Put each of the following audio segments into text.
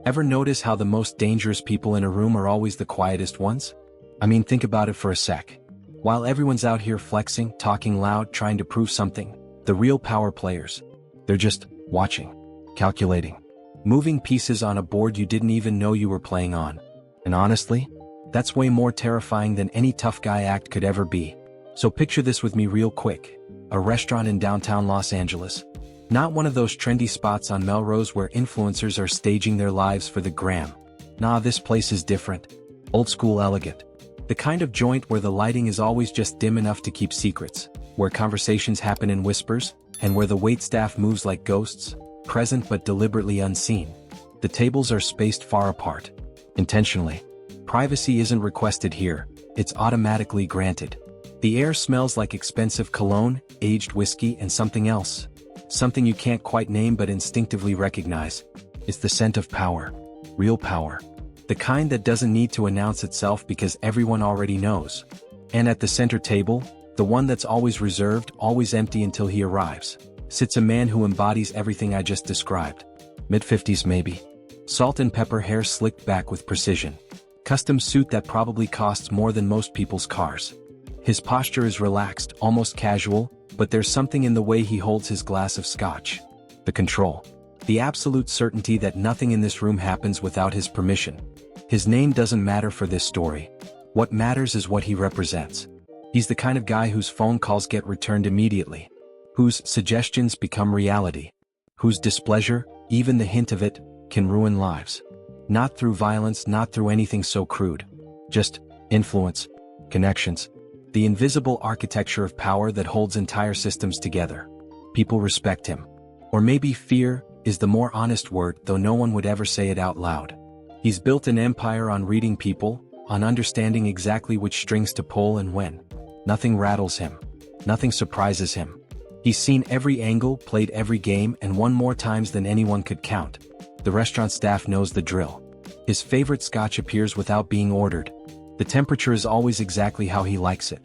Ever notice how the most dangerous people in a room are always the quietest ones? I mean, think about it for a sec. While everyone's out here flexing, talking loud, trying to prove something, the real power players, they're just watching, calculating, moving pieces on a board you didn't even know you were playing on. And honestly, that's way more terrifying than any tough guy act could ever be. So picture this with me real quick. A restaurant in downtown Los Angeles. Not one of those trendy spots on Melrose where influencers are staging their lives for the gram. Nah, this place is different. Old school elegant. The kind of joint where the lighting is always just dim enough to keep secrets, where conversations happen in whispers, and where the waitstaff moves like ghosts, present but deliberately unseen. The tables are spaced far apart. Intentionally. Privacy isn't requested here, it's automatically granted. The air smells like expensive cologne, aged whiskey, and something else. Something you can't quite name but instinctively recognize. It's the scent of power. Real power. The kind that doesn't need to announce itself because everyone already knows. And at the center table, the one that's always reserved, always empty until he arrives, sits a man who embodies everything I just described. Mid-50s maybe. Salt and pepper hair slicked back with precision. Custom suit that probably costs more than most people's cars. His posture is relaxed, almost casual, but there's something in the way he holds his glass of scotch. The control. The absolute certainty that nothing in this room happens without his permission. His name doesn't matter for this story. What matters is what he represents. He's the kind of guy whose phone calls get returned immediately. Whose suggestions become reality. Whose displeasure, even the hint of it, can ruin lives. Not through violence, not through anything so crude. Just influence, connections. The invisible architecture of power that holds entire systems together. People respect him. Or maybe fear is the more honest word, though no one would ever say it out loud. He's built an empire on reading people, on understanding exactly which strings to pull and when. Nothing rattles him. Nothing surprises him. He's seen every angle, played every game, and won more times than anyone could count. The restaurant staff knows the drill. His favorite scotch appears without being ordered. The temperature is always exactly how he likes it.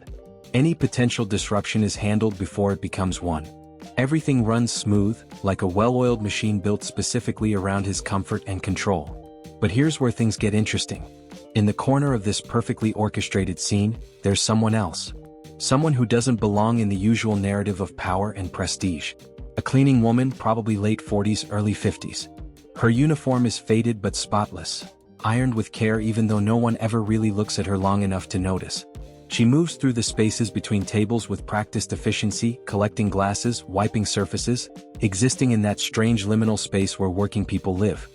Any potential disruption is handled before it becomes one. Everything runs smooth, like a well-oiled machine built specifically around his comfort and control. But here's where things get interesting. In the corner of this perfectly orchestrated scene, there's someone else. Someone who doesn't belong in the usual narrative of power and prestige. A cleaning woman, probably late 40s, early 50s. Her uniform is faded but spotless. Ironed with care even though no one ever really looks at her long enough to notice. She moves through the spaces between tables with practiced efficiency, collecting glasses, wiping surfaces, existing in that strange liminal space where working people live.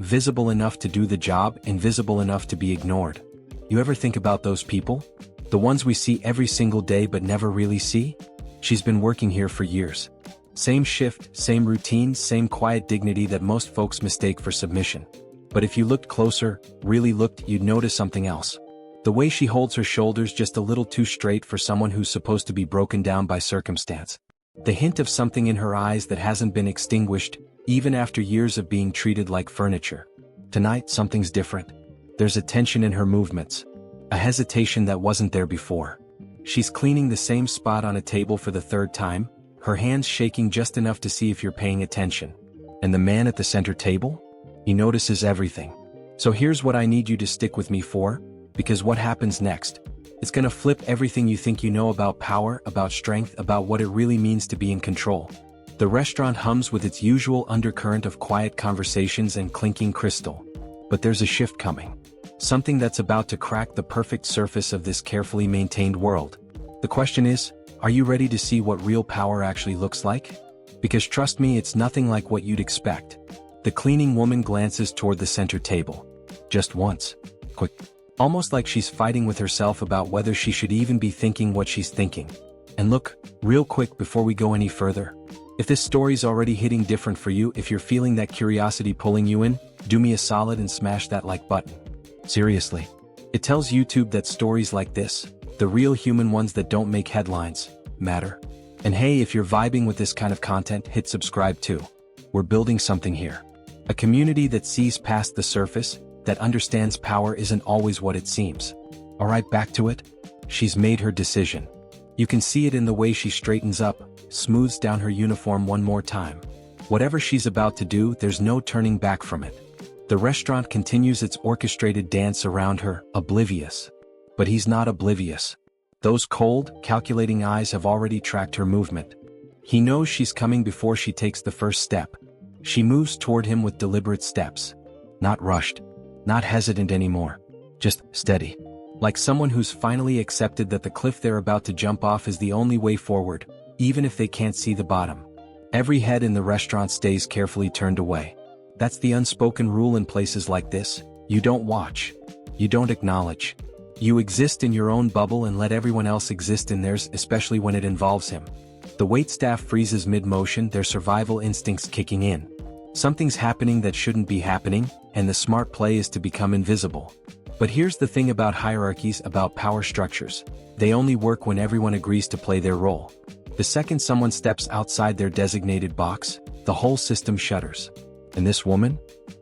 Visible enough to do the job, invisible enough to be ignored. You ever think about those people? The ones we see every single day but never really see? She's been working here for years. Same shift, same routine, same quiet dignity that most folks mistake for submission. But if you looked closer, really looked, you'd notice something else. The way she holds her shoulders just a little too straight for someone who's supposed to be broken down by circumstance. The hint of something in her eyes that hasn't been extinguished, even after years of being treated like furniture. Tonight, something's different. There's a tension in her movements. A hesitation that wasn't there before. She's cleaning the same spot on a table for the third time, her hands shaking just enough to see if you're paying attention. And the man at the center table? He notices everything. So here's what I need you to stick with me for, because what happens next? It's gonna flip everything you think you know about power, about strength, about what it really means to be in control. The restaurant hums with its usual undercurrent of quiet conversations and clinking crystal. But there's a shift coming. Something that's about to crack the perfect surface of this carefully maintained world. The question is, are you ready to see what real power actually looks like? Because trust me, it's nothing like what you'd expect. The cleaning woman glances toward the center table. Just once. Quick. Almost like she's fighting with herself about whether she should even be thinking what she's thinking. And look, real quick before we go any further. If this story's already hitting different for you, if you're feeling that curiosity pulling you in, do me a solid and smash that like button. Seriously. It tells YouTube that stories like this, the real human ones that don't make headlines, matter. And hey, if you're vibing with this kind of content, hit subscribe too. We're building something here. A community that sees past the surface, that understands power isn't always what it seems. Alright, back to it. She's made her decision. You can see it in the way she straightens up, smooths down her uniform one more time. Whatever she's about to do, there's no turning back from it. The restaurant continues its orchestrated dance around her, oblivious. But he's not oblivious. Those cold, calculating eyes have already tracked her movement. He knows she's coming before she takes the first step. She moves toward him with deliberate steps. Not rushed. Not hesitant anymore. Just steady. Like someone who's finally accepted that the cliff they're about to jump off is the only way forward, even if they can't see the bottom. Every head in the restaurant stays carefully turned away. That's the unspoken rule in places like this. You don't watch. You don't acknowledge. You exist in your own bubble and let everyone else exist in theirs, especially when it involves him. The waitstaff freezes mid-motion, their survival instincts kicking in. Something's happening that shouldn't be happening, and the smart play is to become invisible. But here's the thing about hierarchies, about power structures. They only work when everyone agrees to play their role. The second someone steps outside their designated box, the whole system shudders. And this woman?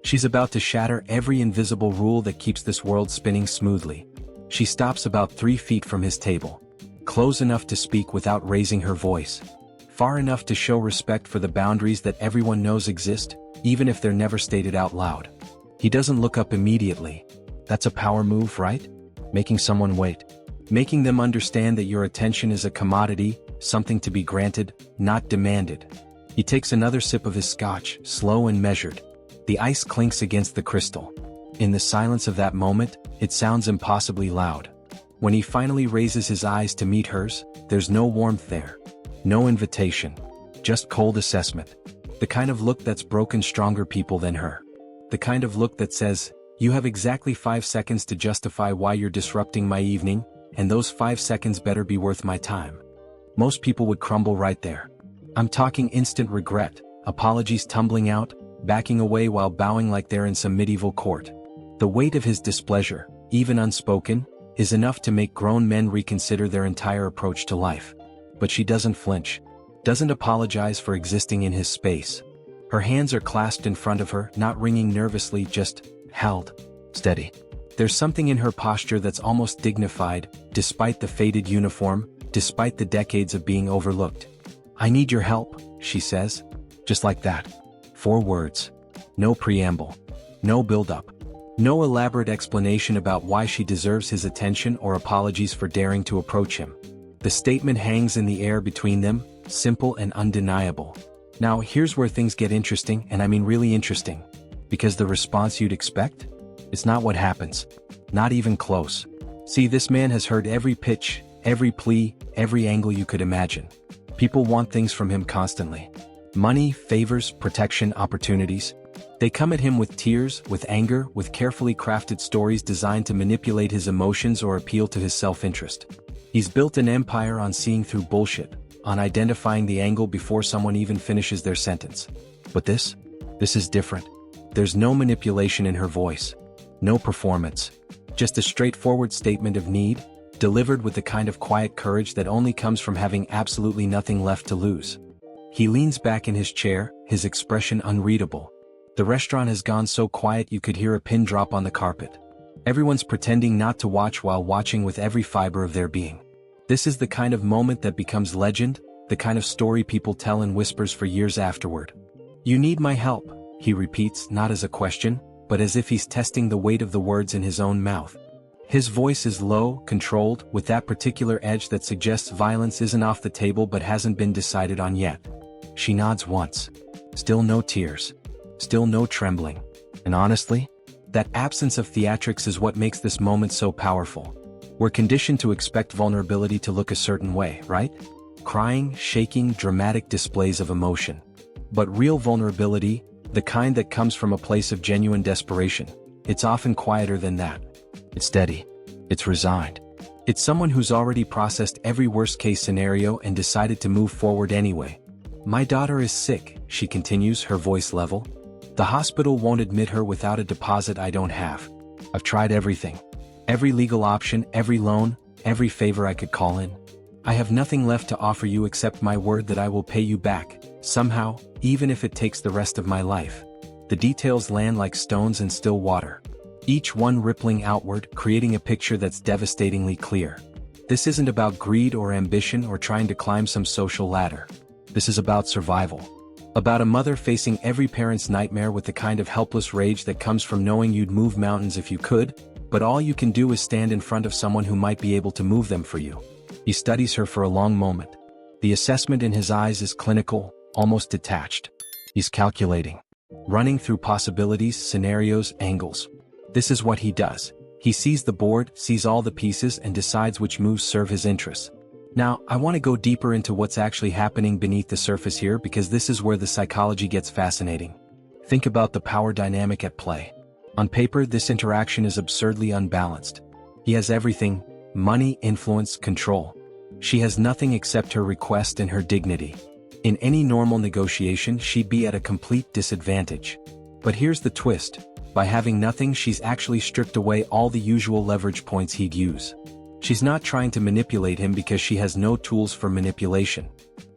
She's about to shatter every invisible rule that keeps this world spinning smoothly. She stops about 3 feet from his table. Close enough to speak without raising her voice. Far enough to show respect for the boundaries that everyone knows exist, even if they're never stated out loud. He doesn't look up immediately. That's a power move, right? Making someone wait. Making them understand that your attention is a commodity, something to be granted, not demanded. He takes another sip of his scotch, slow and measured. The ice clinks against the crystal. In the silence of that moment, it sounds impossibly loud. When he finally raises his eyes to meet hers, there's no warmth there. No invitation. Just cold assessment. The kind of look that's broken stronger people than her. The kind of look that says, you have exactly 5 seconds to justify why you're disrupting my evening, and those 5 seconds better be worth my time. Most people would crumble right there. I'm talking instant regret, apologies tumbling out, backing away while bowing like they're in some medieval court. The weight of his displeasure, even unspoken, is enough to make grown men reconsider their entire approach to life. But she doesn't flinch. Doesn't apologize for existing in his space. Her hands are clasped in front of her, not ringing nervously, just held. Steady. There's something in her posture that's almost dignified, despite the faded uniform, despite the decades of being overlooked. I need your help, she says. Just like that. 4 words. No preamble. No build-up. No elaborate explanation about why she deserves his attention or apologies for daring to approach him. The statement hangs in the air between them, simple and undeniable. Now here's where things get interesting, and I mean really interesting. Because the response you'd expect? It's not what happens. Not even close. See, this man has heard every pitch, every plea, every angle you could imagine. People want things from him constantly. Money, favors, protection, opportunities. They come at him with tears, with anger, with carefully crafted stories designed to manipulate his emotions or appeal to his self-interest. He's built an empire on seeing through bullshit, on identifying the angle before someone even finishes their sentence. But this is different. There's no manipulation in her voice. No performance. Just a straightforward statement of need, delivered with the kind of quiet courage that only comes from having absolutely nothing left to lose. He leans back in his chair, his expression unreadable. The restaurant has gone so quiet you could hear a pin drop on the carpet. Everyone's pretending not to watch while watching with every fiber of their being. This is the kind of moment that becomes legend, the kind of story people tell in whispers for years afterward. You need my help, he repeats, not as a question, but as if he's testing the weight of the words in his own mouth. His voice is low, controlled, with that particular edge that suggests violence isn't off the table but hasn't been decided on yet. She nods once. Still no tears. Still no trembling. And honestly, that absence of theatrics is what makes this moment so powerful. We're conditioned to expect vulnerability to look a certain way, right? Crying, shaking, dramatic displays of emotion. But real vulnerability, the kind that comes from a place of genuine desperation, it's often quieter than that. It's steady. It's resigned. It's someone who's already processed every worst-case scenario and decided to move forward anyway. My daughter is sick, she continues, her voice level. The hospital won't admit her without a deposit I don't have. I've tried everything. Every legal option, every loan, every favor I could call in. I have nothing left to offer you except my word that I will pay you back, somehow, even if it takes the rest of my life. The details land like stones in still water. Each one rippling outward, creating a picture that's devastatingly clear. This isn't about greed or ambition or trying to climb some social ladder. This is about survival. About a mother facing every parent's nightmare with the kind of helpless rage that comes from knowing you'd move mountains if you could, but all you can do is stand in front of someone who might be able to move them for you. He studies her for a long moment. The assessment in his eyes is clinical, almost detached. He's calculating. Running through possibilities, scenarios, angles. This is what he does. He sees the board, sees all the pieces, and decides which moves serve his interests. Now, I want to go deeper into what's actually happening beneath the surface here because this is where the psychology gets fascinating. Think about the power dynamic at play. On paper, this interaction is absurdly unbalanced. He has everything: money, influence, control. She has nothing except her request and her dignity. In any normal negotiation, she'd be at a complete disadvantage. But here's the twist. By having nothing, she's actually stripped away all the usual leverage points he'd use. She's not trying to manipulate him because she has no tools for manipulation.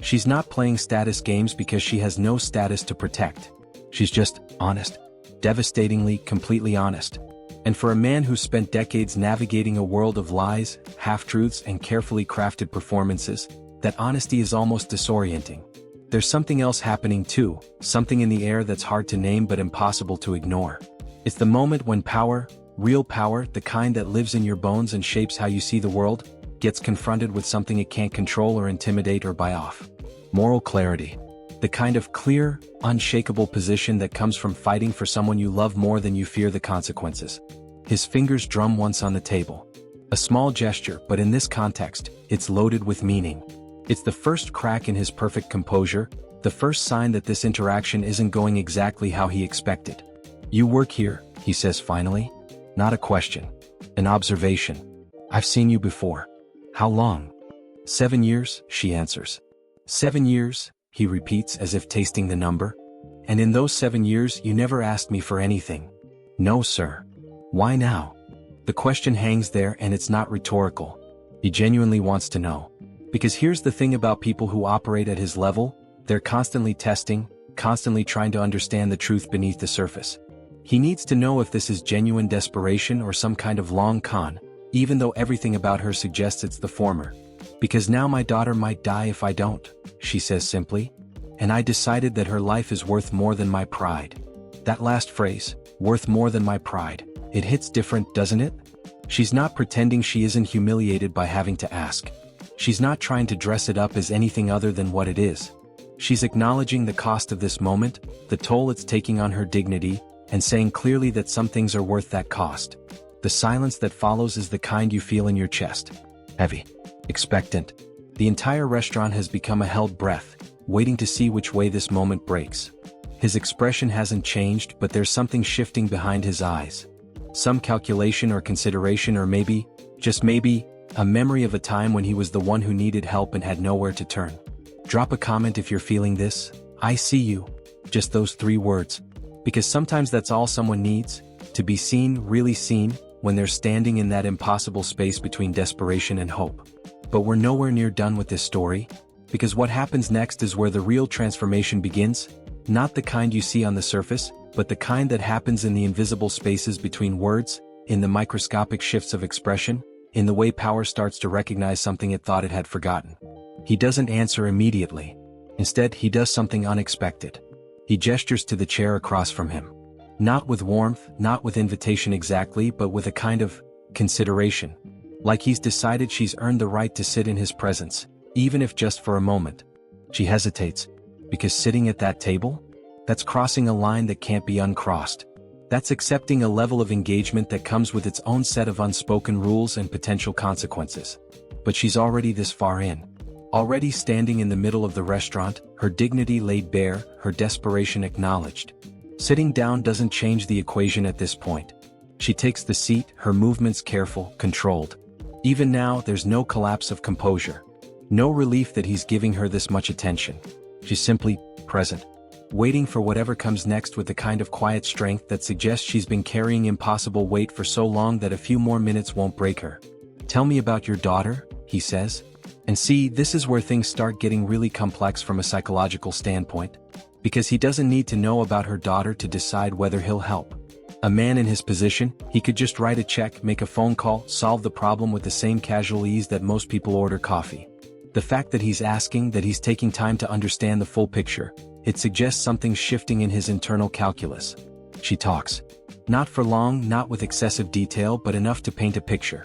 She's not playing status games because she has no status to protect. She's just honest. Devastatingly, completely honest. And for a man who's spent decades navigating a world of lies, half-truths, and carefully crafted performances, that honesty is almost disorienting. There's something else happening too, something in the air that's hard to name but impossible to ignore. It's the moment when power, real power, the kind that lives in your bones and shapes how you see the world, gets confronted with something it can't control or intimidate or buy off. Moral clarity. The kind of clear, unshakable position that comes from fighting for someone you love more than you fear the consequences. His fingers drum once on the table. A small gesture, but in this context, it's loaded with meaning. It's the first crack in his perfect composure, the first sign that this interaction isn't going exactly how he expected. "You work here," he says finally. Not a question. An observation. "I've seen you before." "How long?" "7 years," she answers. "7 years," he repeats as if tasting the number. "And in those 7 years you never asked me for anything." "No, sir." "Why now?" The question hangs there and it's not rhetorical. He genuinely wants to know. Because here's the thing about people who operate at his level, they're constantly testing, constantly trying to understand the truth beneath the surface. He needs to know if this is genuine desperation or some kind of long con, even though everything about her suggests it's the former. "Because now my daughter might die if I don't," she says simply. "And I decided that her life is worth more than my pride." That last phrase, worth more than my pride, it hits different, doesn't it? She's not pretending she isn't humiliated by having to ask. She's not trying to dress it up as anything other than what it is. She's acknowledging the cost of this moment, the toll it's taking on her dignity, and saying clearly that some things are worth that cost. The silence that follows is the kind you feel in your chest. Heavy. Expectant. The entire restaurant has become a held breath, waiting to see which way this moment breaks. His expression hasn't changed, but there's something shifting behind his eyes. Some calculation or consideration, or maybe, just maybe, a memory of a time when he was the one who needed help and had nowhere to turn. Drop a comment if you're feeling this. "I see you." Just those 3 words. Because sometimes that's all someone needs, to be seen, really seen, when they're standing in that impossible space between desperation and hope. But we're nowhere near done with this story, because what happens next is where the real transformation begins, not the kind you see on the surface, but the kind that happens in the invisible spaces between words, in the microscopic shifts of expression, in the way power starts to recognize something it thought it had forgotten. He doesn't answer immediately. Instead, he does something unexpected. He gestures to the chair across from him. Not with warmth, not with invitation exactly, but with a kind of consideration. Like he's decided she's earned the right to sit in his presence, even if just for a moment. She hesitates, because sitting at that table? That's crossing a line that can't be uncrossed. That's accepting a level of engagement that comes with its own set of unspoken rules and potential consequences. But she's already this far in. Already standing in the middle of the restaurant, her dignity laid bare, her desperation acknowledged. Sitting down doesn't change the equation at this point. She takes the seat, her movements careful, controlled. Even now, there's no collapse of composure. No relief that he's giving her this much attention. She's simply present, waiting for whatever comes next with the kind of quiet strength that suggests she's been carrying impossible weight for so long that a few more minutes won't break her. "Tell me about your daughter," he says. And see, this is where things start getting really complex from a psychological standpoint, because he doesn't need to know about her daughter to decide whether he'll help. A man in his position, he could just write a check, make a phone call, solve the problem with the same casual ease that most people order coffee. The fact that he's asking, that he's taking time to understand the full picture, It suggests something shifting in his internal calculus. She talks. Not for long, not with excessive detail, but enough to paint a picture.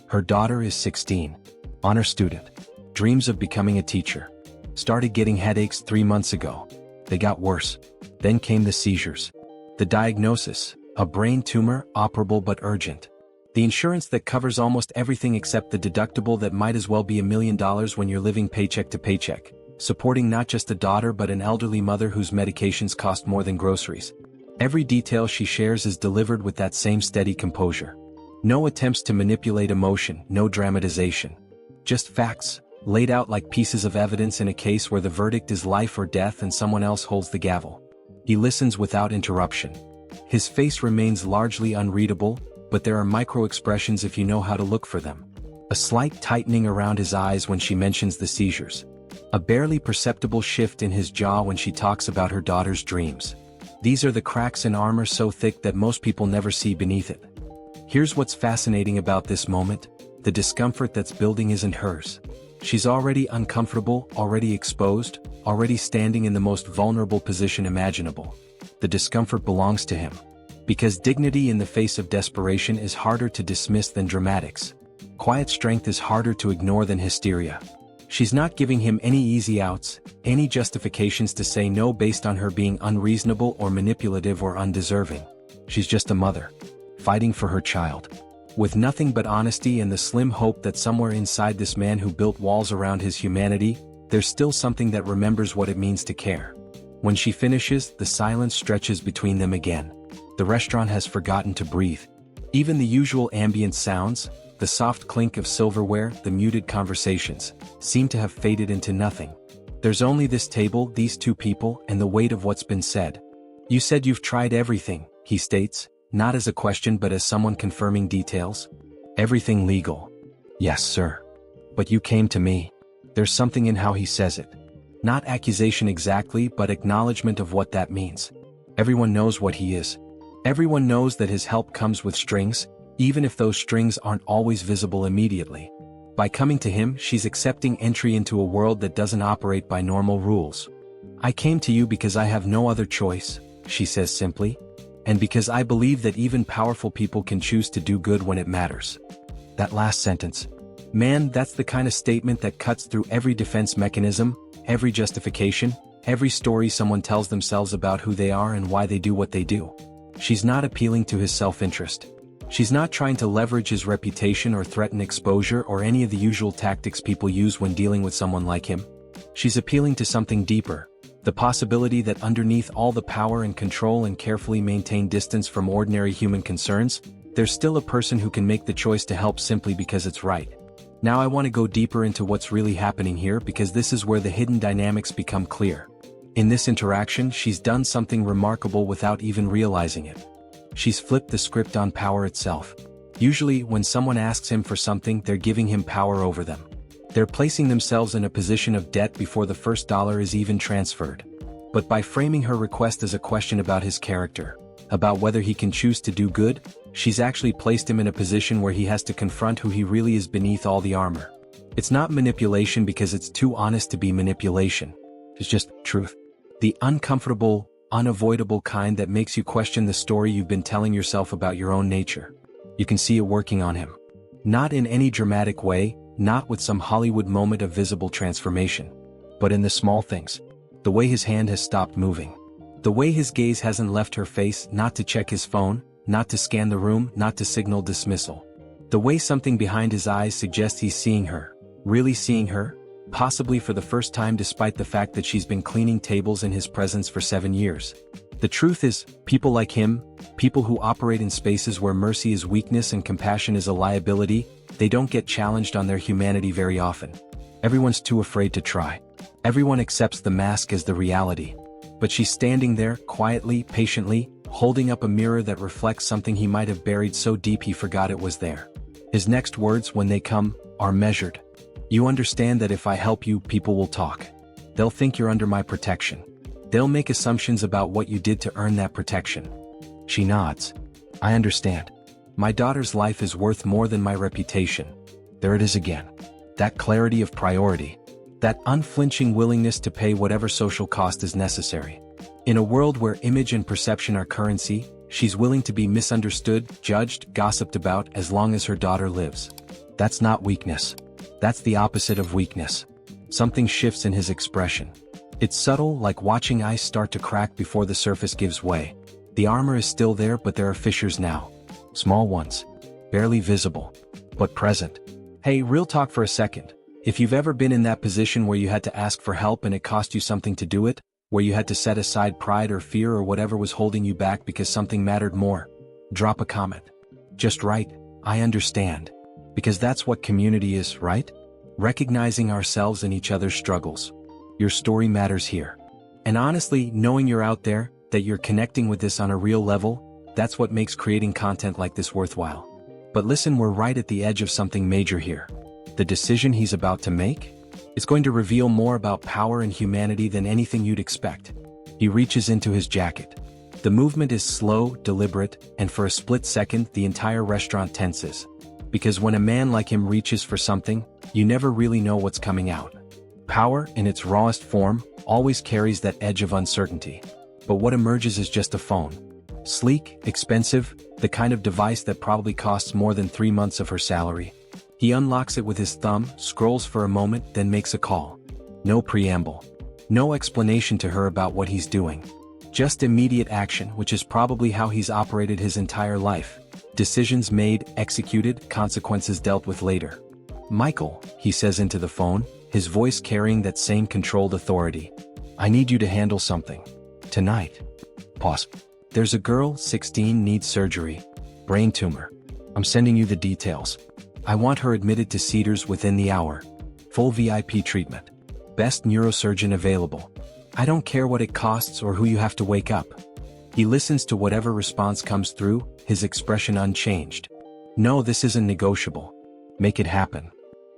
Her daughter is 16. Honor student. Dreams of becoming a teacher. Started getting headaches 3 months ago. They got worse. Then came the seizures. The diagnosis, a brain tumor, operable but urgent. The insurance that covers almost everything except the deductible that might as well be $1 million when you're living paycheck to paycheck, supporting not just a daughter but an elderly mother whose medications cost more than groceries. Every detail she shares is delivered with that same steady composure. No attempts to manipulate emotion, no dramatization. Just facts, laid out like pieces of evidence in a case where the verdict is life or death and someone else holds the gavel. He listens without interruption. His face remains largely unreadable, but there are micro-expressions if you know how to look for them. A slight tightening around his eyes when she mentions the seizures. A barely perceptible shift in his jaw when she talks about her daughter's dreams. These are the cracks in armor so thick that most people never see beneath it. Here's what's fascinating about this moment. The discomfort that's building isn't hers. She's already uncomfortable, already exposed, already standing in the most vulnerable position imaginable. The discomfort belongs to him. Because dignity in the face of desperation is harder to dismiss than dramatics. Quiet strength is harder to ignore than hysteria. She's not giving him any easy outs, any justifications to say no based on her being unreasonable or manipulative or undeserving. She's just a mother, fighting for her child. With nothing but honesty and the slim hope that somewhere inside this man who built walls around his humanity, there's still something that remembers what it means to care. When she finishes, the silence stretches between them again. The restaurant has forgotten to breathe. Even the usual ambient sounds, the soft clink of silverware, the muted conversations, seem to have faded into nothing. There's only this table, these two people, and the weight of what's been said. You said you've tried everything, he states, not as a question but as someone confirming details. Everything legal. Yes, sir. But you came to me. There's something in how he says it. Not accusation exactly, but acknowledgement of what that means. Everyone knows what he is. Everyone knows that his help comes with strings, even if those strings aren't always visible immediately. By coming to him, she's accepting entry into a world that doesn't operate by normal rules. I came to you because I have no other choice, she says simply. And because I believe that even powerful people can choose to do good when it matters. That last sentence. Man, that's the kind of statement that cuts through every defense mechanism, every justification, every story someone tells themselves about who they are and why they do what they do. She's not appealing to his self-interest. She's not trying to leverage his reputation or threaten exposure or any of the usual tactics people use when dealing with someone like him. She's appealing to something deeper. The possibility that underneath all the power and control and carefully maintained distance from ordinary human concerns, there's still a person who can make the choice to help simply because it's right. Now I want to go deeper into what's really happening here because this is where the hidden dynamics become clear. In this interaction, she's done something remarkable without even realizing it. She's flipped the script on power itself. Usually, when someone asks him for something, they're giving him power over them. They're placing themselves in a position of debt before the first dollar is even transferred. But by framing her request as a question about his character, about whether he can choose to do good, she's actually placed him in a position where he has to confront who he really is beneath all the armor. It's not manipulation because it's too honest to be manipulation. It's just truth. The uncomfortable, unavoidable kind that makes you question the story you've been telling yourself about your own nature. You can see it working on him. Not in any dramatic way, not with some Hollywood moment of visible transformation, but in the small things. The way his hand has stopped moving. The way his gaze hasn't left her face, not to check his phone, not to scan the room, not to signal dismissal. The way something behind his eyes suggests he's seeing her, really seeing her, possibly for the first time despite the fact that she's been cleaning tables in his presence for 7 years. The truth is, people like him, people who operate in spaces where mercy is weakness and compassion is a liability, they don't get challenged on their humanity very often. Everyone's too afraid to try. Everyone accepts the mask as the reality. But she's standing there, quietly, patiently, holding up a mirror that reflects something he might have buried so deep he forgot it was there. His next words, when they come, are measured. You understand that if I help you, people will talk. They'll think you're under my protection. They'll make assumptions about what you did to earn that protection. She nods. I understand. My daughter's life is worth more than my reputation. There it is again. That clarity of priority. That unflinching willingness to pay whatever social cost is necessary. In a world where image and perception are currency, she's willing to be misunderstood, judged, gossiped about as long as her daughter lives. That's not weakness. That's the opposite of weakness. Something shifts in his expression. It's subtle, like watching ice start to crack before the surface gives way. The armor is still there, but there are fissures now. Small ones. Barely visible. But present. Hey, real talk for a second. If you've ever been in that position where you had to ask for help and it cost you something to do it, where you had to set aside pride or fear or whatever was holding you back because something mattered more, drop a comment. Just write, "I understand." Because that's what community is, right? Recognizing ourselves and each other's struggles. Your story matters here. And honestly, knowing you're out there, that you're connecting with this on a real level, that's what makes creating content like this worthwhile. But listen, we're right at the edge of something major here. The decision he's about to make? It's going to reveal more about power and humanity than anything you'd expect. He reaches into his jacket. The movement is slow, deliberate, and for a split second the entire restaurant tenses. Because when a man like him reaches for something, you never really know what's coming out. Power, in its rawest form, always carries that edge of uncertainty. But what emerges is just a phone. Sleek, expensive, the kind of device that probably costs more than 3 months of her salary. He unlocks it with his thumb, scrolls for a moment, then makes a call. No preamble. No explanation to her about what he's doing. Just immediate action, which is probably how he's operated his entire life. Decisions made, executed, consequences dealt with later. "Michael," he says into the phone, his voice carrying that same controlled authority. "I need you to handle something. Tonight." Pause. "There's a girl, 16, needs surgery. Brain tumor. I'm sending you the details. I want her admitted to Cedars within the hour. Full VIP treatment. Best neurosurgeon available. I don't care what it costs or who you have to wake up." He listens to whatever response comes through, his expression unchanged. "No, this isn't negotiable. Make it happen."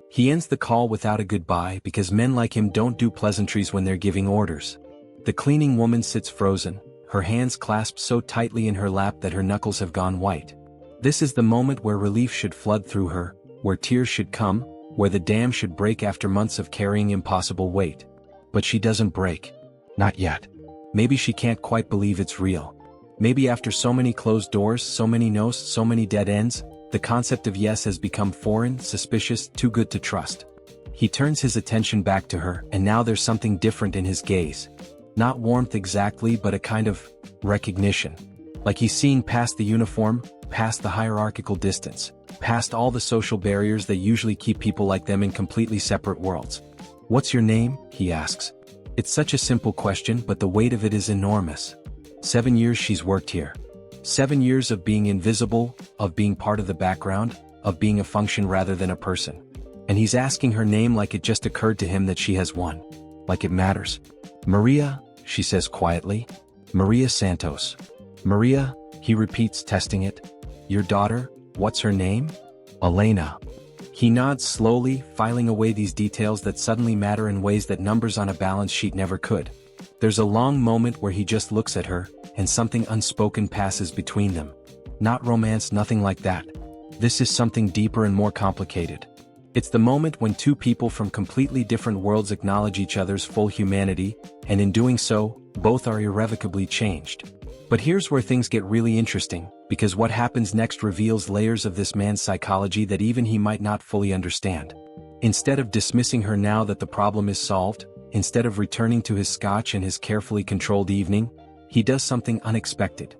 He ends the call without a goodbye because men like him don't do pleasantries when they're giving orders. The cleaning woman sits frozen, her hands clasped so tightly in her lap that her knuckles have gone white. This is the moment where relief should flood through her, where tears should come, where the dam should break after months of carrying impossible weight. But she doesn't break. Not yet. Maybe she can't quite believe it's real. Maybe after so many closed doors, so many no's, so many dead ends, the concept of yes has become foreign, suspicious, too good to trust. He turns his attention back to her, and now there's something different in his gaze. Not warmth exactly, but a kind of recognition. Like he's seeing past the uniform, past the hierarchical distance, past all the social barriers that usually keep people like them in completely separate worlds. "What's your name?" he asks. It's such a simple question, but the weight of it is enormous. 7 years she's worked here. 7 years of being invisible, of being part of the background, of being a function rather than a person. And he's asking her name like it just occurred to him that she has one. Like it matters. "Maria," she says quietly. "Maria Santos." "Maria," he repeats, testing it. "Your daughter, what's her name?" "Elena." He nods slowly, filing away these details that suddenly matter in ways that numbers on a balance sheet never could. There's a long moment where he just looks at her, and something unspoken passes between them. Not romance, nothing like that. This is something deeper and more complicated. It's the moment when two people from completely different worlds acknowledge each other's full humanity, and in doing so, both are irrevocably changed. But here's where things get really interesting, because what happens next reveals layers of this man's psychology that even he might not fully understand. Instead of dismissing her now that the problem is solved, instead of returning to his scotch and his carefully controlled evening, he does something unexpected.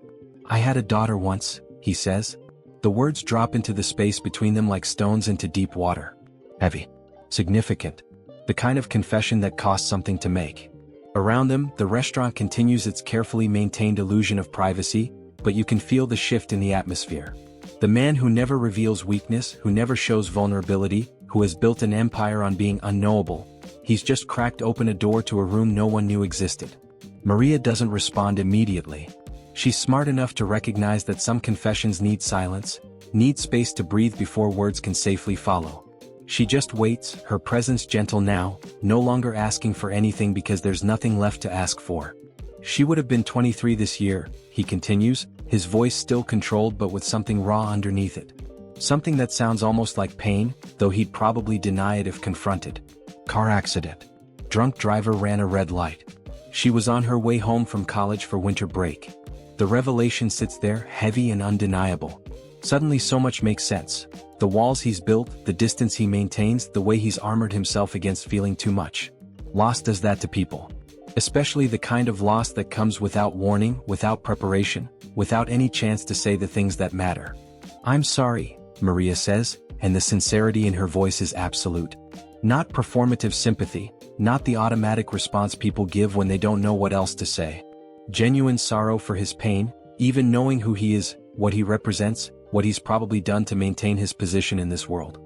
"I had a daughter once," he says. The words drop into the space between them like stones into deep water. Heavy. Significant. The kind of confession that costs something to make. Around them, the restaurant continues its carefully maintained illusion of privacy, but you can feel the shift in the atmosphere. The man who never reveals weakness, who never shows vulnerability, who has built an empire on being unknowable, he's just cracked open a door to a room no one knew existed. Maria doesn't respond immediately. She's smart enough to recognize that some confessions need silence, need space to breathe before words can safely follow. She just waits, her presence gentle now, no longer asking for anything because there's nothing left to ask for. She would have been 23 this year, he continues, his voice still controlled but with something raw underneath it. Something that sounds almost like pain, though he'd probably deny it if confronted. "Car accident. Drunk driver ran a red light. She was on her way home from college for winter break. The revelation sits there, heavy and undeniable. Suddenly so much makes sense. The walls he's built, the distance he maintains, the way he's armored himself against feeling too much. Loss does that to people. Especially the kind of loss that comes without warning, without preparation, without any chance to say the things that matter. "I'm sorry," Maria says, and the sincerity in her voice is absolute. Not performative sympathy, not the automatic response people give when they don't know what else to say. Genuine sorrow for his pain, even knowing who he is, what he represents, what he's probably done to maintain his position in this world.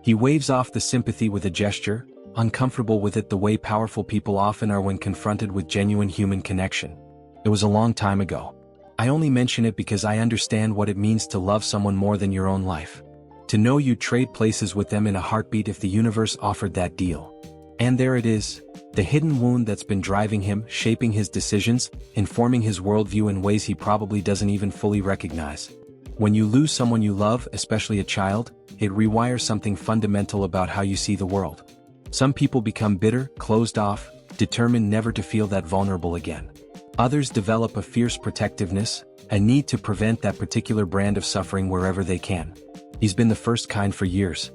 He waves off the sympathy with a gesture, uncomfortable with it the way powerful people often are when confronted with genuine human connection. "It was a long time ago. I only mention it because I understand what it means to love someone more than your own life. To know you'd trade places with them in a heartbeat if the universe offered that deal." And there it is, the hidden wound that's been driving him, shaping his decisions, informing his worldview in ways he probably doesn't even fully recognize. When you lose someone you love, especially a child, it rewires something fundamental about how you see the world. Some people become bitter, closed off, determined never to feel that vulnerable again. Others develop a fierce protectiveness, a need to prevent that particular brand of suffering wherever they can. He's been the first kind for years.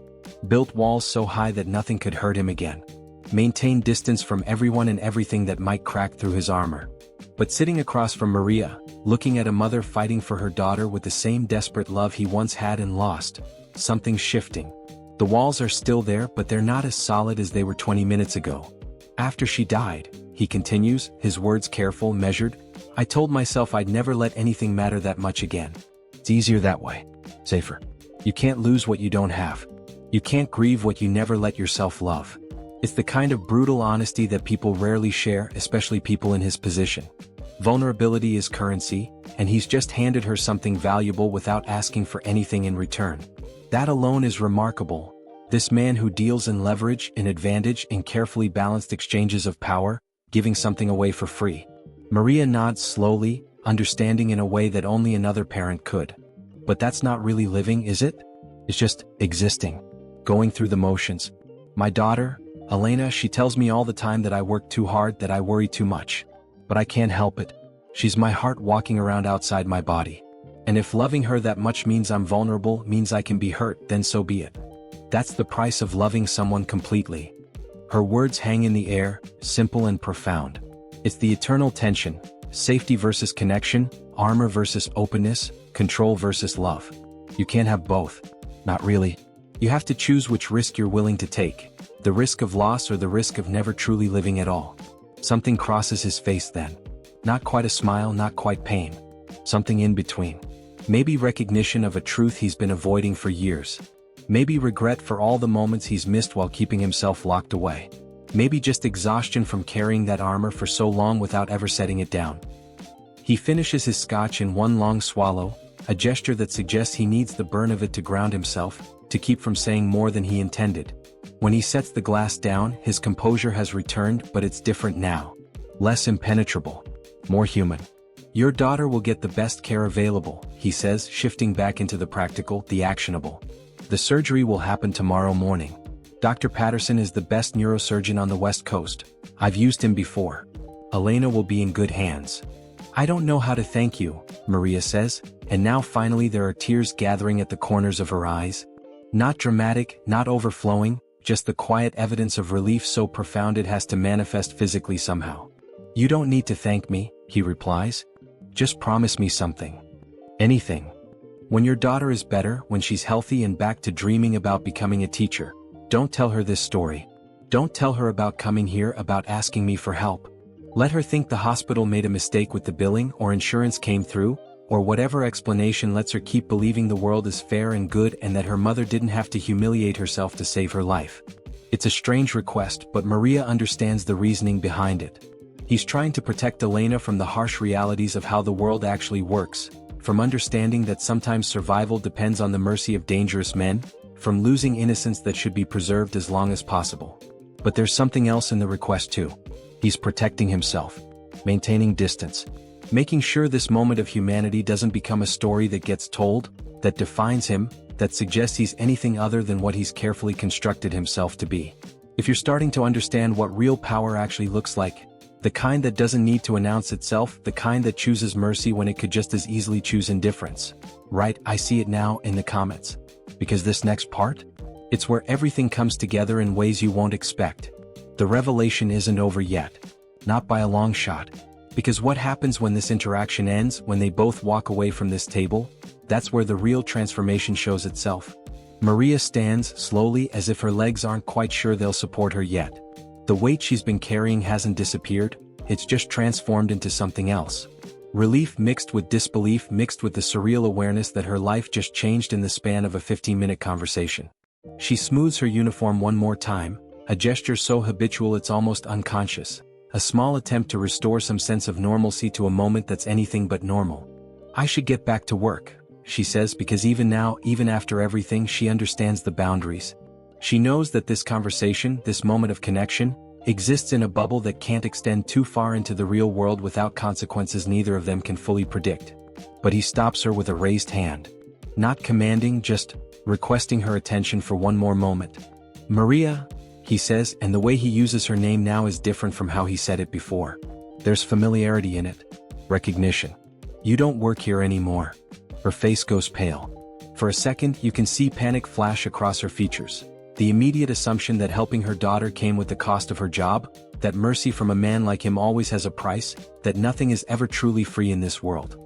Built walls so high that nothing could hurt him again. Maintained distance from everyone and everything that might crack through his armor. But sitting across from Maria, looking at a mother fighting for her daughter with the same desperate love he once had and lost, something's shifting. The walls are still there, but they're not as solid as they were 20 minutes ago. "After she died," he continues, his words careful, measured, "I told myself I'd never let anything matter that much again. It's easier that way. Safer. You can't lose what you don't have. You can't grieve what you never let yourself love." It's the kind of brutal honesty that people rarely share, especially people in his position. Vulnerability is currency, and he's just handed her something valuable without asking for anything in return. That alone is remarkable. This man who deals in leverage, in advantage, in carefully balanced exchanges of power, giving something away for free. Maria nods slowly, understanding in a way that only another parent could. But that's not really living, is it? It's just existing. Going through the motions. My daughter, Elena, she tells me all the time that I work too hard, that I worry too much. But I can't help it. She's my heart walking around outside my body. And if loving her that much means I'm vulnerable, means I can be hurt, then so be it. That's the price of loving someone completely. Her words hang in the air, simple and profound. It's the eternal tension, safety versus connection, armor versus openness, control versus love. You can't have both. Not really. You have to choose which risk you're willing to take. The risk of loss or the risk of never truly living at all. Something crosses his face then. Not quite a smile, not quite pain. Something in between. Maybe recognition of a truth he's been avoiding for years. Maybe regret for all the moments he's missed while keeping himself locked away. Maybe just exhaustion from carrying that armor for so long without ever setting it down. He finishes his scotch in one long swallow, a gesture that suggests he needs the burn of it to ground himself, to keep from saying more than he intended. When he sets the glass down, his composure has returned, but it's different now. Less impenetrable. More human. Your daughter will get the best care available, he says, shifting back into the practical, the actionable. The surgery will happen tomorrow morning. Dr. Patterson is the best neurosurgeon on the West Coast. I've used him before. Elena will be in good hands. I don't know how to thank you, Maria says, and now finally there are tears gathering at the corners of her eyes. Not dramatic, not overflowing, just the quiet evidence of relief so profound it has to manifest physically somehow. You don't need to thank me, he replies. Just promise me something. Anything. When your daughter is better, when she's healthy and back to dreaming about becoming a teacher, don't tell her this story. Don't tell her about coming here, about asking me for help. Let her think the hospital made a mistake with the billing, or insurance came through, or whatever explanation lets her keep believing the world is fair and good and that her mother didn't have to humiliate herself to save her life. It's a strange request, but Maria understands the reasoning behind it. He's trying to protect Elena from the harsh realities of how the world actually works, from understanding that sometimes survival depends on the mercy of dangerous men, from losing innocence that should be preserved as long as possible. But there's something else in the request too. He's protecting himself, maintaining distance, making sure this moment of humanity doesn't become a story that gets told, that defines him, that suggests he's anything other than what he's carefully constructed himself to be. If you're starting to understand what real power actually looks like, the kind that doesn't need to announce itself, the kind that chooses mercy when it could just as easily choose indifference. Right, I see it now in the comments. Because this next part? It's where everything comes together in ways you won't expect. The revelation isn't over yet. Not by a long shot. Because what happens when this interaction ends, when they both walk away from this table? That's where the real transformation shows itself. Maria stands slowly as if her legs aren't quite sure they'll support her yet. The weight she's been carrying hasn't disappeared, it's just transformed into something else. Relief mixed with disbelief mixed with the surreal awareness that her life just changed in the span of a 15-minute conversation. She smooths her uniform one more time, a gesture so habitual it's almost unconscious. A small attempt to restore some sense of normalcy to a moment that's anything but normal. I should get back to work, she says, because even now, even after everything, she understands the boundaries. She knows that this conversation, this moment of connection, exists in a bubble that can't extend too far into the real world without consequences neither of them can fully predict. But he stops her with a raised hand. Not commanding, just requesting her attention for one more moment. Maria, he says, and the way he uses her name now is different from how he said it before. There's familiarity in it. Recognition. You don't work here anymore. Her face goes pale. For a second, you can see panic flash across her features. The immediate assumption that helping her daughter came with the cost of her job, that mercy from a man like him always has a price, that nothing is ever truly free in this world.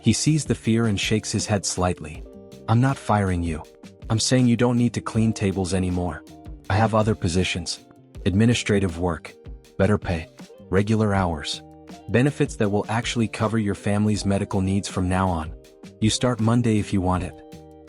He sees the fear and shakes his head slightly. I'm not firing you. I'm saying you don't need to clean tables anymore. I have other positions. Administrative work. Better pay. Regular hours. Benefits that will actually cover your family's medical needs from now on. You start Monday if you want it.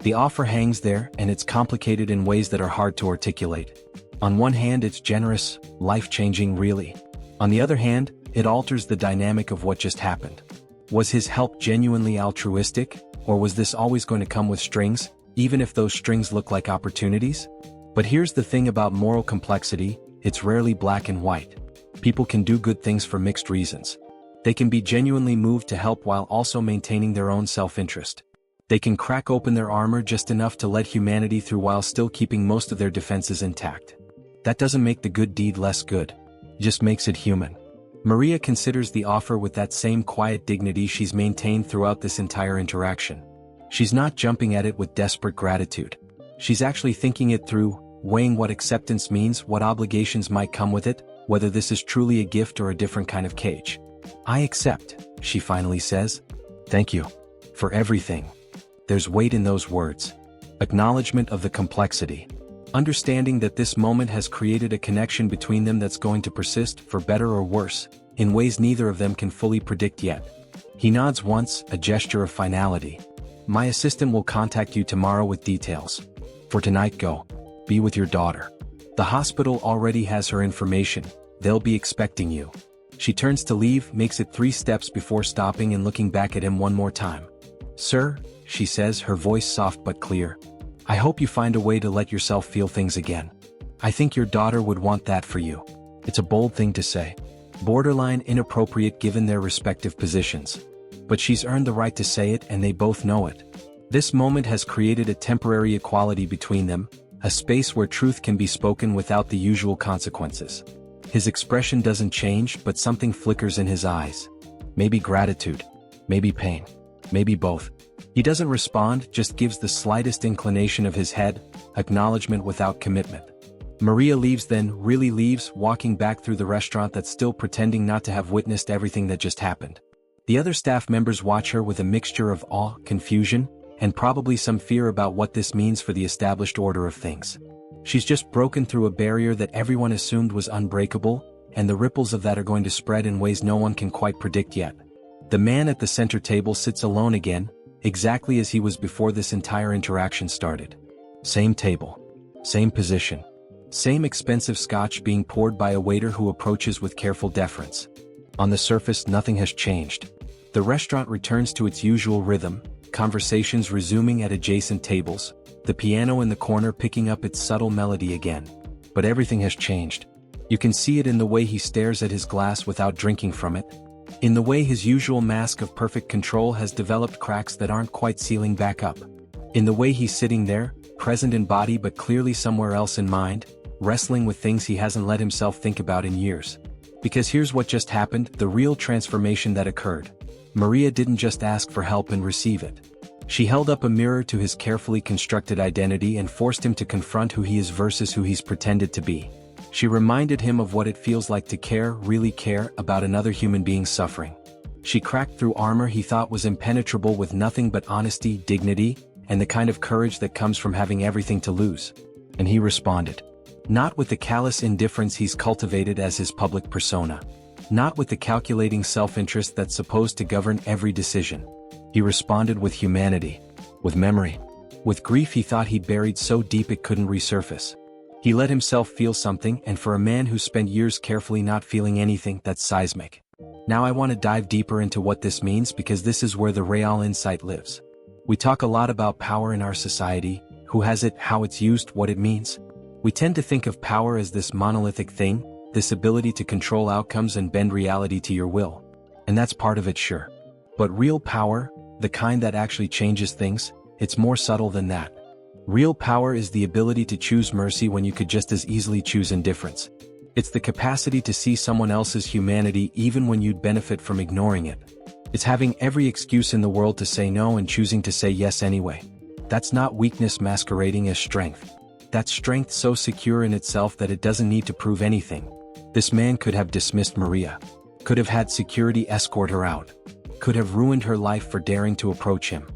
The offer hangs there, and it's complicated in ways that are hard to articulate. On one hand, it's generous, life-changing really. On the other hand, it alters the dynamic of what just happened. Was his help genuinely altruistic, or was this always going to come with strings, even if those strings look like opportunities? But here's the thing about moral complexity, it's rarely black and white. People can do good things for mixed reasons. They can be genuinely moved to help while also maintaining their own self-interest. They can crack open their armor just enough to let humanity through while still keeping most of their defenses intact. That doesn't make the good deed less good. It just makes it human. Maria considers the offer with that same quiet dignity she's maintained throughout this entire interaction. She's not jumping at it with desperate gratitude. She's actually thinking it through, weighing what acceptance means, what obligations might come with it, whether this is truly a gift or a different kind of cage. I accept, she finally says. Thank you. For everything. There's weight in those words. Acknowledgement of the complexity. Understanding that this moment has created a connection between them that's going to persist, for better or worse, in ways neither of them can fully predict yet. He nods once, a gesture of finality. My assistant will contact you tomorrow with details. For tonight, go. Be with your daughter. The hospital already has her information. They'll be expecting you. She turns to leave, makes it 3 steps before stopping and looking back at him one more time. Sir, she says, her voice soft but clear. I hope you find a way to let yourself feel things again. I think your daughter would want that for you. It's a bold thing to say. Borderline inappropriate given their respective positions. But she's earned the right to say it and they both know it. This moment has created a temporary equality between them, a space where truth can be spoken without the usual consequences. His expression doesn't change, but something flickers in his eyes. Maybe gratitude. Maybe pain. Maybe both. He doesn't respond, just gives the slightest inclination of his head, acknowledgement without commitment. Maria leaves, then really leaves, walking back through the restaurant that's still pretending not to have witnessed everything that just happened. The other staff members watch her with a mixture of awe, confusion, and probably some fear about what this means for the established order of things. She's just broken through a barrier that everyone assumed was unbreakable, and the ripples of that are going to spread in ways no one can quite predict yet. The man at the center table sits alone again, exactly as he was before this entire interaction started. Same table. Same position. Same expensive scotch being poured by a waiter who approaches with careful deference. On the surface, nothing has changed. The restaurant returns to its usual rhythm, conversations resuming at adjacent tables, the piano in the corner picking up its subtle melody again. But everything has changed. You can see it in the way he stares at his glass without drinking from it, in the way his usual mask of perfect control has developed cracks that aren't quite sealing back up, in the way he's sitting there, present in body but clearly somewhere else in mind, wrestling with things he hasn't let himself think about in years. Because here's what just happened, the real transformation that occurred. Maria didn't just ask for help and receive it. She held up a mirror to his carefully constructed identity and forced him to confront who he is versus who he's pretended to be. She reminded him of what it feels like to care, really care, about another human being's suffering. She cracked through armor he thought was impenetrable with nothing but honesty, dignity, and the kind of courage that comes from having everything to lose. And he responded. Not with the callous indifference he's cultivated as his public persona. Not with the calculating self-interest that's supposed to govern every decision. He responded with humanity, with memory, with grief he thought he'd buried so deep it couldn't resurface. He let himself feel something, and for a man who spent years carefully not feeling anything, that's seismic. Now I want to dive deeper into what this means, because this is where the real insight lives. We talk a lot about power in our society, who has it, how it's used, what it means. We tend to think of power as this monolithic thing, this ability to control outcomes and bend reality to your will. And that's part of it, sure. But real power, the kind that actually changes things, it's more subtle than that. Real power is the ability to choose mercy when you could just as easily choose indifference. It's the capacity to see someone else's humanity even when you'd benefit from ignoring it. It's having every excuse in the world to say no and choosing to say yes anyway. That's not weakness masquerading as strength. That's strength so secure in itself that it doesn't need to prove anything. This man could have dismissed Maria. Could have had security escort her out. Could have ruined her life for daring to approach him.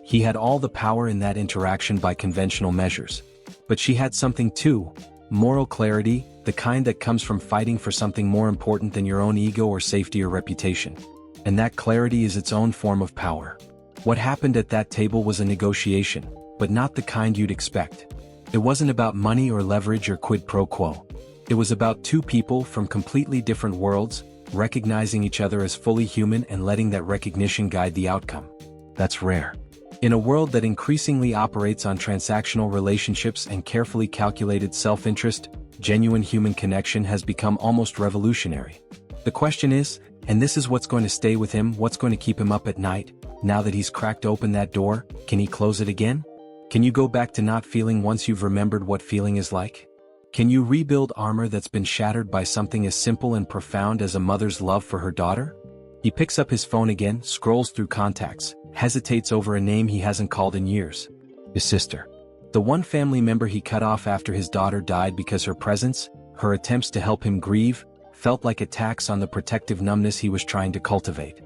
He had all the power in that interaction by conventional measures. But she had something too. Moral clarity, the kind that comes from fighting for something more important than your own ego or safety or reputation. And that clarity is its own form of power. What happened at that table was a negotiation, but not the kind you'd expect. It wasn't about money or leverage or quid pro quo. It was about two people from completely different worlds, recognizing each other as fully human and letting that recognition guide the outcome. That's rare. In a world that increasingly operates on transactional relationships and carefully calculated self-interest, genuine human connection has become almost revolutionary. The question is, and this is what's going to stay with him, what's going to keep him up at night, now that he's cracked open that door, can he close it again? Can you go back to not feeling once you've remembered what feeling is like? Can you rebuild armor that's been shattered by something as simple and profound as a mother's love for her daughter? He picks up his phone again, scrolls through contacts, hesitates over a name he hasn't called in years. His sister. The one family member he cut off after his daughter died because her presence, her attempts to help him grieve, felt like attacks on the protective numbness he was trying to cultivate.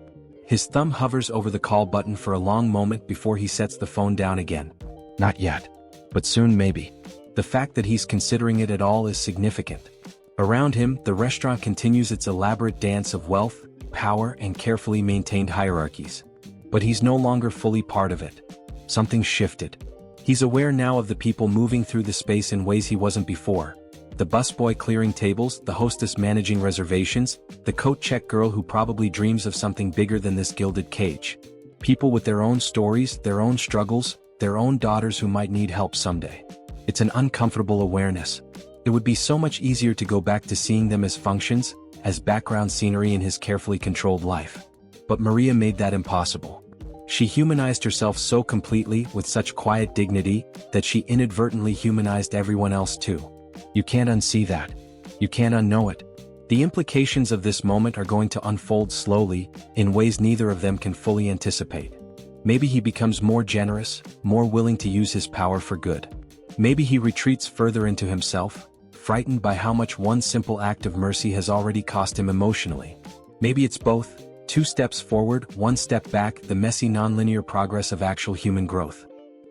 His thumb hovers over the call button for a long moment before he sets the phone down again. Not yet. But soon maybe. The fact that he's considering it at all is significant. Around him, the restaurant continues its elaborate dance of wealth, power, and carefully maintained hierarchies. But he's no longer fully part of it. Something's shifted. He's aware now of the people moving through the space in ways he wasn't before. The busboy clearing tables, the hostess managing reservations, the coat check girl who probably dreams of something bigger than this gilded cage. People with their own stories, their own struggles, their own daughters who might need help someday. It's an uncomfortable awareness. It would be so much easier to go back to seeing them as functions, as background scenery in his carefully controlled life. But Maria made that impossible. She humanized herself so completely, with such quiet dignity, that she inadvertently humanized everyone else too. You can't unsee that. You can't unknow it. The implications of this moment are going to unfold slowly, in ways neither of them can fully anticipate. Maybe he becomes more generous, more willing to use his power for good. Maybe he retreats further into himself, frightened by how much one simple act of mercy has already cost him emotionally. Maybe it's both, 2 steps forward, 1 step back, the messy nonlinear progress of actual human growth.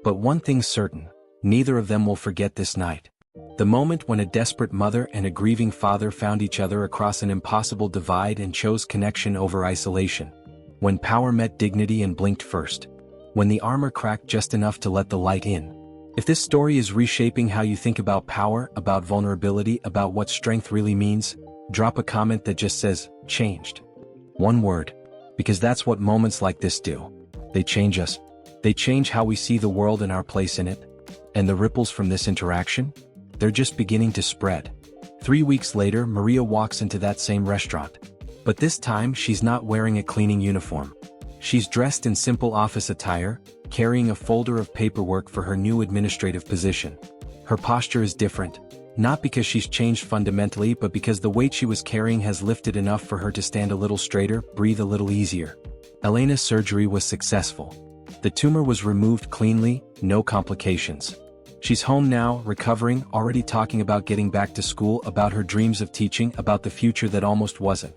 But one thing's certain, neither of them will forget this night. The moment when a desperate mother and a grieving father found each other across an impossible divide and chose connection over isolation. When power met dignity and blinked first. When the armor cracked just enough to let the light in. If this story is reshaping how you think about power, about vulnerability, about what strength really means, drop a comment that just says, changed. One word. Because that's what moments like this do. They change us. They change how we see the world and our place in it. And the ripples from this interaction? They're just beginning to spread. 3 weeks later, Maria walks into that same restaurant. But this time, she's not wearing a cleaning uniform. She's dressed in simple office attire, carrying a folder of paperwork for her new administrative position. Her posture is different. Not because she's changed fundamentally, but because the weight she was carrying has lifted enough for her to stand a little straighter, breathe a little easier. Elena's surgery was successful. The tumor was removed cleanly, no complications. She's home now, recovering, already talking about getting back to school, about her dreams of teaching, about the future that almost wasn't.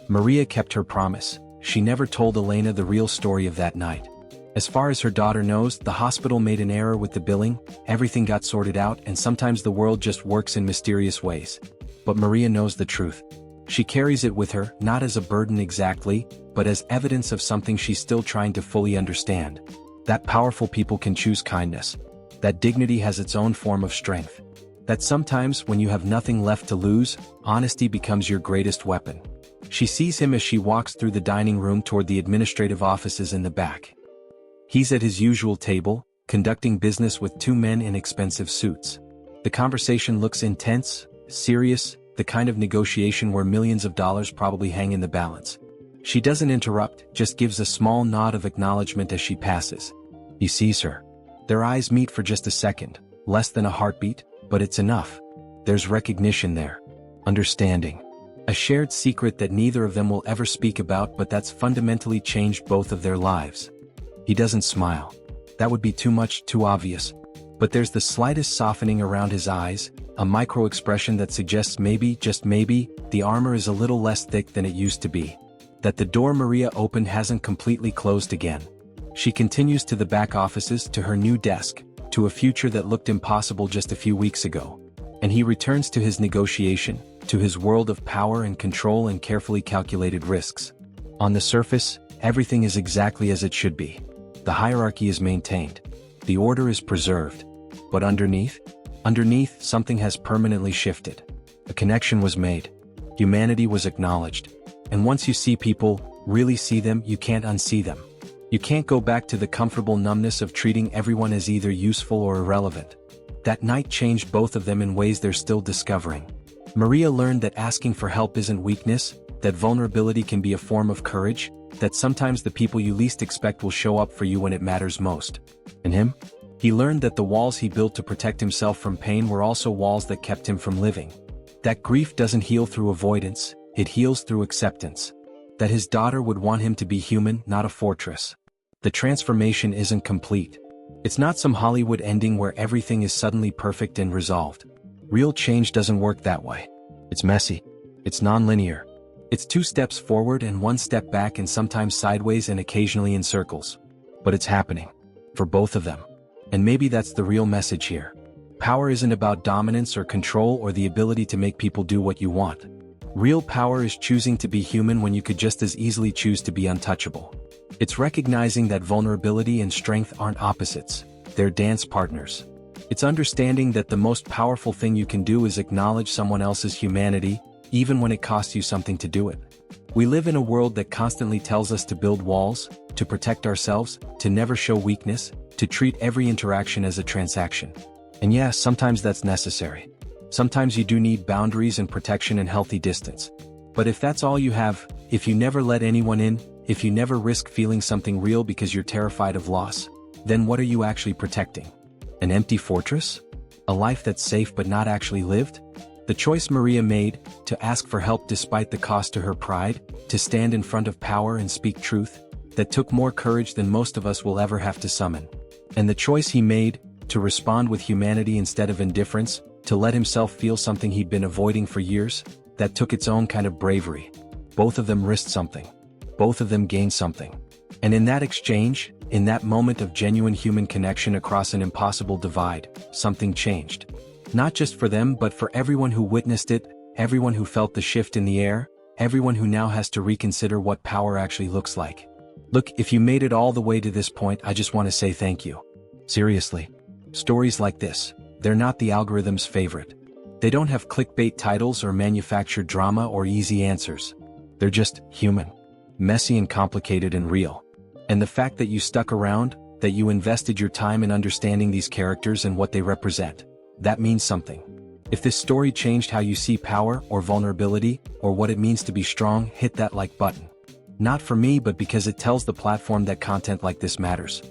Maria kept her promise. She never told Elena the real story of that night. As far as her daughter knows, the hospital made an error with the billing, everything got sorted out, and sometimes the world just works in mysterious ways. But Maria knows the truth. She carries it with her, not as a burden exactly, but as evidence of something she's still trying to fully understand. That powerful people can choose kindness. That dignity has its own form of strength. That sometimes, when you have nothing left to lose, honesty becomes your greatest weapon. She sees him as she walks through the dining room toward the administrative offices in the back. He's at his usual table, conducting business with two men in expensive suits. The conversation looks intense, serious, the kind of negotiation where millions of dollars probably hang in the balance. She doesn't interrupt, just gives a small nod of acknowledgement as she passes. He sees her. Their eyes meet for just a second, less than a heartbeat, but it's enough. There's recognition there. Understanding. A shared secret that neither of them will ever speak about, but that's fundamentally changed both of their lives. He doesn't smile. That would be too much, too obvious. But there's the slightest softening around his eyes, a micro-expression that suggests maybe, just maybe, the armor is a little less thick than it used to be. That the door Maria opened hasn't completely closed again. She continues to the back offices, to her new desk, to a future that looked impossible just a few weeks ago. And he returns to his negotiation, to his world of power and control and carefully calculated risks. On the surface, everything is exactly as it should be. The hierarchy is maintained. The order is preserved. But underneath, something has permanently shifted. A connection was made. Humanity was acknowledged. And once you see people, really see them, you can't unsee them. You can't go back to the comfortable numbness of treating everyone as either useful or irrelevant. That night changed both of them in ways they're still discovering. Maria learned that asking for help isn't weakness, that vulnerability can be a form of courage, that sometimes the people you least expect will show up for you when it matters most. And him? He learned that the walls he built to protect himself from pain were also walls that kept him from living. That grief doesn't heal through avoidance, it heals through acceptance. That his daughter would want him to be human, not a fortress. The transformation isn't complete. It's not some Hollywood ending where everything is suddenly perfect and resolved. Real change doesn't work that way. It's messy. It's non-linear. It's 2 steps forward and 1 step back, and sometimes sideways and occasionally in circles. But it's happening. For both of them. And maybe that's the real message here. Power isn't about dominance or control or the ability to make people do what you want. Real power is choosing to be human when you could just as easily choose to be untouchable. It's recognizing that vulnerability and strength aren't opposites. They're dance partners. It's understanding that the most powerful thing you can do is acknowledge someone else's humanity, even when it costs you something to do it. We live in a world that constantly tells us to build walls, to protect ourselves, to never show weakness, to treat every interaction as a transaction. And yeah, sometimes that's necessary. Sometimes you do need boundaries and protection and healthy distance. But if that's all you have, if you never let anyone in, if you never risk feeling something real because you're terrified of loss, then what are you actually protecting? An empty fortress? A life that's safe but not actually lived? The choice Maria made, to ask for help despite the cost to her pride, to stand in front of power and speak truth, that took more courage than most of us will ever have to summon. And the choice he made, to respond with humanity instead of indifference, to let himself feel something he'd been avoiding for years, that took its own kind of bravery. Both of them risked something. Both of them gained something. And in that exchange, in that moment of genuine human connection across an impossible divide, something changed. Not just for them but for everyone who witnessed it, everyone who felt the shift in the air, everyone who now has to reconsider what power actually looks like. Look, if you made it all the way to this point, I just want to say thank you. Seriously. Stories like this, they're not the algorithm's favorite. They don't have clickbait titles or manufactured drama or easy answers. They're just human. Messy and complicated and real. And the fact that you stuck around, that you invested your time in understanding these characters and what they represent, that means something. If this story changed how you see power or vulnerability, or what it means to be strong, hit that like button. Not for me, but because it tells the platform that content like this matters.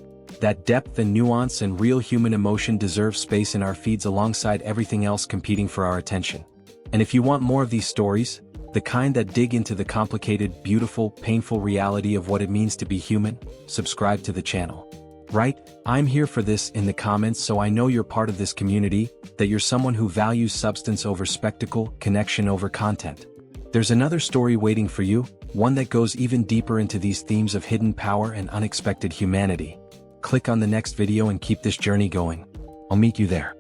That depth and nuance and real human emotion deserve space in our feeds alongside everything else competing for our attention. And if you want more of these stories, the kind that dig into the complicated, beautiful, painful reality of what it means to be human, subscribe to the channel. Right? I'm here for this in the comments, so I know you're part of this community, that you're someone who values substance over spectacle, connection over content. There's another story waiting for you, one that goes even deeper into these themes of hidden power and unexpected humanity. Click on the next video and keep this journey going. I'll meet you there.